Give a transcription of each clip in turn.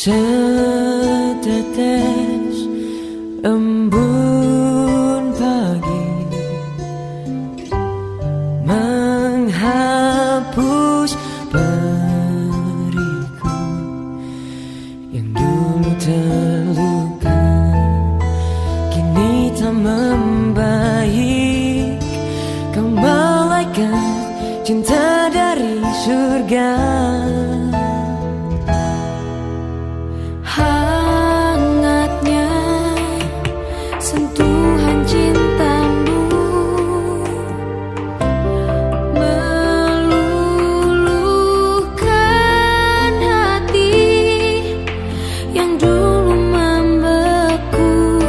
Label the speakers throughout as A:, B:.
A: Setetes embun pagi menghapus periku yang dulu terluka, kini tak membaik. Kau malaikat cinta dari surga,
B: hangatnya sentuhan cintamu meluluhkan hati yang dulu membeku,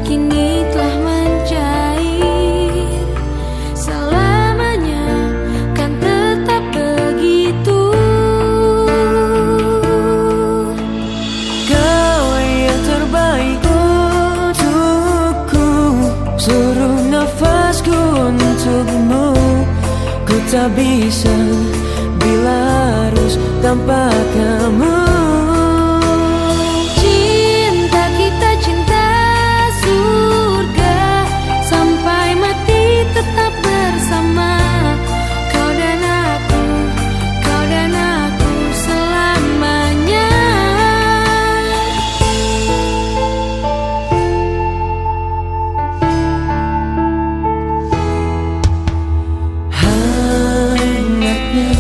B: kini telah mencair. Selamanya kan tetap begitu.
A: seluruh nafasku untukmu. Ku tak bisa bila harus tanpa kamu.
B: Cinta kita cinta surga, sampai mati tetap bersama. Kau dan aku selamanya.
A: Hangatnya